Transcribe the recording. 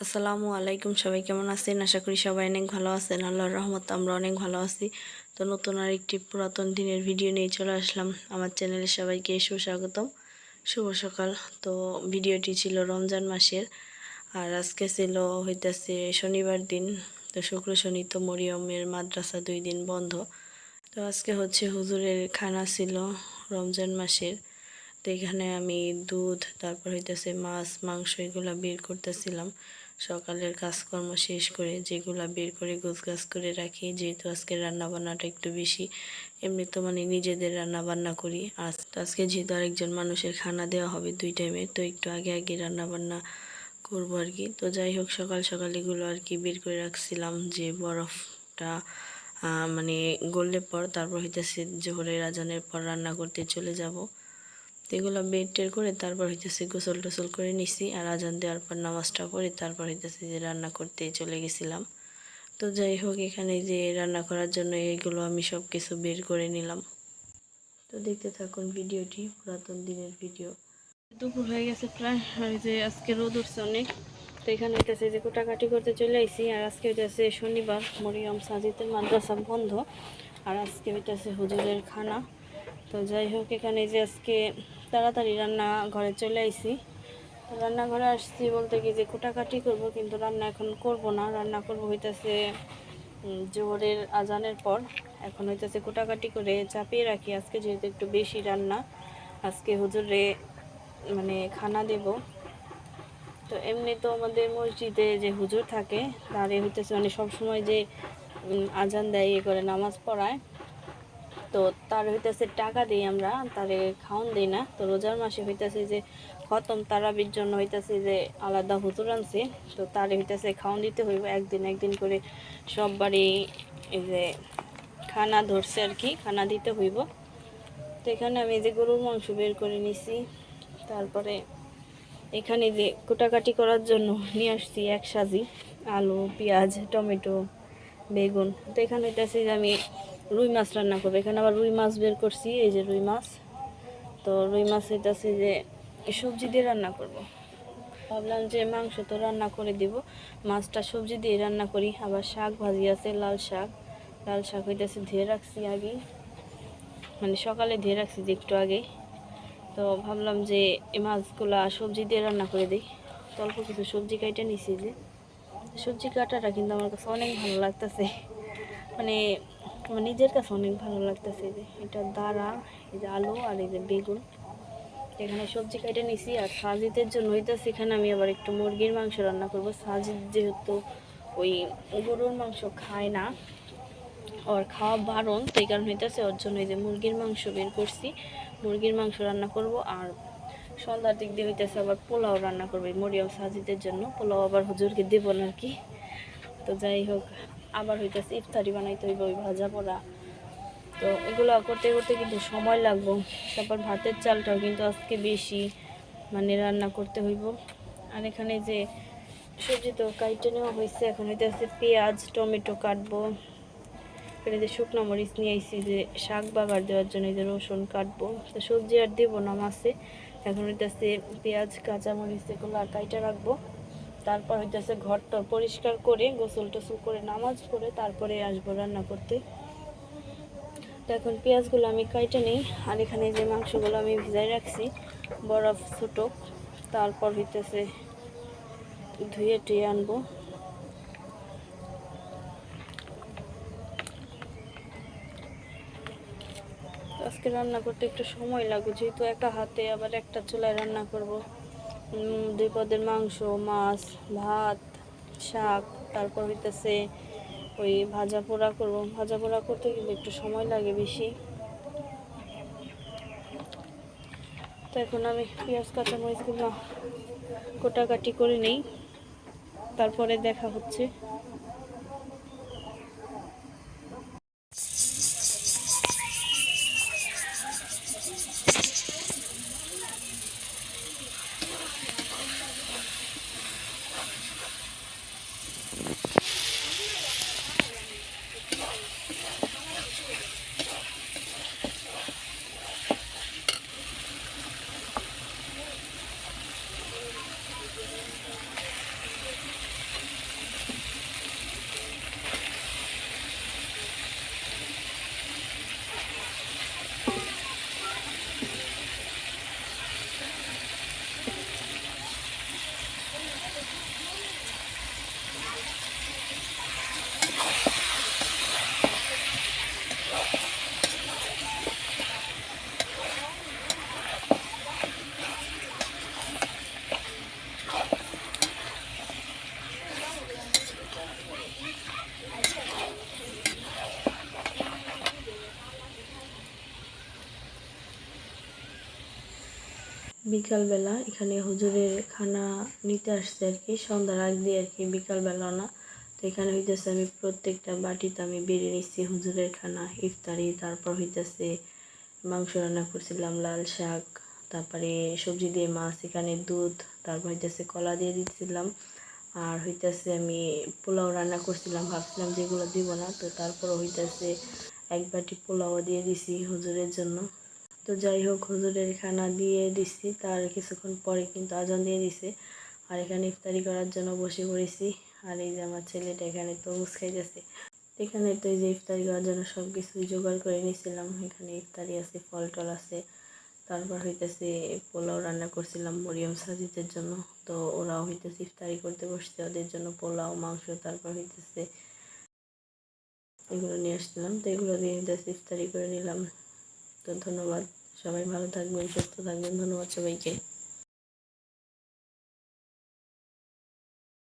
আসসালামু আলাইকুম, সবাই কেমন আছেন? আশা করি সবাই অনেক ভালো আছেন। আল্লাহর রহমতে আমরা অনেক ভালো আছি। তো নতুন আর একটি পুরাতন দিনের ভিডিও নিয়ে চলে আসলাম আমার চ্যানেলে। সবাইকে সুস্বাগতম, শুভ সকাল। তো ভিডিওটি ছিল রমজান মাসের, আর আজকে ছিল হইতেছে শনিবার দিন। তো শুক্র শনি তো মরিয়মের মাদ্রাসা 2 দিন বন্ধ। তো আজকে হচ্ছে হুজুরের খানা ছিল রমজান মাসের। তো এখানে আমি দুধ, তারপর হইতেছে মাছ মাংস এগুলা বের করতেছিলাম সকালের কাজকর্ম শেষ করে, যেগুলা বের করে গোছগাছ করে রাখি, যেহেতু আজকে রান্না বান্নাটা একটু বেশি। এমনি তো নিজেদের রান্না বান্না করি, আজকে যেহেতু আরেকজন মানুষের খানা দেওয়া হবে 2 টাইমে, তো একটু আগে আগে রান্না বান্না করবো আর কি। তো যাই হোক, সকাল সকাল এগুলো আর কি বের করে রাখছিলাম, যে বরফটা গললে পর তারপর হইতেছে জোহরের আজানের পর রান্না করতে চলে যাব। তো এগুলো বের টের করে তারপর হইতেছে গোসল টোসল করে নিছি, আর আজান দেওয়ার পর নামাজটা পড়ে তারপর হইতেছে যে রান্না করতে চলে গেছিলাম। তো যাই হোক, এখানে যে রান্না করার জন্য এইগুলো আমি সব কিছু বের করে নিলাম। তো দেখতে থাকুন ভিডিওটি, পুরাতন দিনের ভিডিও। দুপুর হয়ে গেছে প্রায়, আর যে আজকে রোদ উঠছে অনেক। তো এখানে হইতেছে যে কুটাকাটি করতে চলে আইছি, আর আজকে হইতেছে শনিবার, মরিয়ম সাজিদের মাদ্রাসা বন্ধ, আর আজকে হইতেছে হুজুরের খানা। তো যাই হোক, এখানে যে আজকে তাড়াতাড়ি রান্না ঘরে চলে আইছি। রান্নাঘরে আসছি বলতে কি যে কুটাকাটি করব, কিন্তু রান্না এখন করব না, রান্না করব হইতেছে জোহরের আজানের পর। এখন হইতেছে কুটাকাটি করে চাপিয়ে রাখি, আজকে যেহেতু একটু বেশি রান্না, আজকে হুজুরে খানা দেব। তো এমনি তো আমাদের মসজিদে যে হুজুর থাকে তারে হইতেছে সবসময় যে আজান দেয়, ইয়ে করে নামাজ পড়ায়, তো তার হইতেছে টাকা দিই আমরা, তারে খাওয়ান দিই না। তো রোজার মাসে হইতেছে যে খতম তারাবির জন্য হইতেছে যে আলাদা হুজুর আনছে, তো তারে হইতেছে খাওয়ান দিতে হইব একদিন একদিন করে। সব বাড়ি এই যে খানা ধরছে আর কি, খানা দিতে হইব। তো এখানে আমি যে গরুর মাংস বের করে নিছি, তারপরে এখানে যে কুটাকাটি করার জন্য নিয়ে আসছি এক সাজি আলু, পেঁয়াজ, টমেটো, বেগুন। তো এখানে হইতেছে যে আমি রুই মাছ রান্না করবো, এখানে আবার রুই মাছ বের করছি, এই যে রুই মাছ। তো রুই মাছ হইতেছে যে সবজি দিয়ে রান্না করব। ভাবলাম যে মাংস তো রান্না করে দিব, মাছটা সবজি দিয়ে রান্না করি। আবার শাক ভাজি আছে, লাল শাক। লাল শাক হইতেছে ধুয়ে রাখছি আগে, সকালে ধুয়ে রাখছি যে একটু আগে। তো ভাবলাম যে এই মাছগুলা সবজি দিয়ে রান্না করে দিই। তো অল্প কিছু সবজি কাটে নিছি, যে সবজি কাটাটা কিন্তু আমার কাছে অনেক ভালো লাগতেছে, আমার নিজের কাছে অনেক ভালো লাগতেছে। যে এটা দাঁড়া, এই যে আলু আর এই যে বেগুন, এখানে সবজি কেটে নিছি। আর সাজিদের জন্য হইতেছে এখানে আমি আবার একটু মুরগির মাংস রান্না করব। সাজিদ যেহেতু ওই গরুর মাংস খায় না, ওর খাওয়া বারণ, তো এই কারণ হইতেছে ওর জন্য এই যে মুরগির মাংস বের করছি, মুরগির মাংস রান্না করব। আর সন্ধ্যার দিক দিয়ে হইতেছে আবার পোলাও রান্না করবে মরিয়ম সাজিদের জন্য, পোলাও আবার হুজুরকে দেব না আর কি। তো যাই হোক, আবার হইতেছে ইফতারি বানাইতে হইব, ওই ভাজা পোড়া। তো এগুলো করতে করতে কিন্তু সময় লাগবে। তারপর ভাতের চালটাও কিন্তু আজকে বেশি রান্না করতে হইব। আর এখানে যে সবজি তো কাইটে নেওয়া হয়েছে, এখন হইতেছে পেঁয়াজ টমেটো কাটবো। এখানে যে শুকনো মরিচ নিয়ে আইছি যে শাক বাগার দেওয়ার জন্য, এই যে রসুন কাটবো। তো সবজি আর দেবো না মাছে, এখন হইতেছে পেঁয়াজ কাঁচামরিচ এগুলো কাইটা রাখবো। তারপর হইতেছে ঘরটা পরিষ্কার করে গোসল টোসল করে নামাজ পড়ে তারপরে আসবো রান্না করতে। তো এখন পেঁয়াজগুলো আমি কাইটে নিই, আর এখানে যে মাংসগুলো আমি ভিজাই রাখছি বরফ ছুটক, তারপর হইতেছে ধুয়ে টুয়ে আনবো। আজকে রান্না করতে একটু সময় লাগবে, যেহেতু একা হাতে আবার একটা চুলায় রান্না করব। 2 পদের মাংস, মাছ, ভাত, শাক, তারপর হইতেছে ওই ভাজা পোড়া করবো। ভাজা পোড়া করতে কিন্তু একটু সময় লাগে বেশি। তো এখন আমি পেঁয়াজ কাঁচামরিচগুলো কোটাকাটি করে নিই, তারপরে দেখা হচ্ছে। বিকালবেলা এখানে হুজুরের খানা নিতে আসছে আর কি, সন্ধ্যার আগ দিয়ে আর কি, বিকালবেলা না। তো এখানে হইতেছে আমি প্রত্যেকটা বাটিতে আমি বেড়ে নিচ্ছি হুজুরের খানা ইফতারি। তারপর হইতেছে মাংস রান্না করছিলাম, লাল শাক, তারপরে সবজি দিয়ে মাছ, এখানে দুধ, তারপর হইতেছে কলা দিয়ে দিচ্ছিলাম। আর হইতেছে আমি পোলাও রান্না করছিলাম, ভাবছিলাম যেগুলো দিব না, তো তারপরও হইতেছে এক বাটি পোলাও দিয়ে দিছি হুজুরের জন্য। তো যাই হোক, হুজুরের খানা দিয়ে দিছি, তার কিছুক্ষণ পরে কিন্তু আজান দিয়ে দিছে। আর এখানে ইফতারি করার জন্য বসে পড়েছি। আর এই যে আমার ছেলেটা এখানে তরমুজ খাইতেছে। এখানে তো এই যে ইফতারি করার জন্য সব কিছুই জোগাড় করে নিয়েছিলাম। এখানে ইফতারি আছে, ফল টল আছে, তারপর হইতেছে পোলাও রান্না করছিলাম মরিয়ম সাজিদের জন্য। তো ওরাও হইতেছে ইফতারি করতে বসছে, ওদের জন্য পোলাও, মাংস, তারপর হইতেছে এগুলো নিয়ে আসছিলাম। তো এগুলো দিয়ে হইতেছে ইফতারি করে নিলাম। তো ধন্যবাদ, সবাই ভালো থাকবেন, সুস্থ থাকবেন, ধন্যবাদ সবাইকে।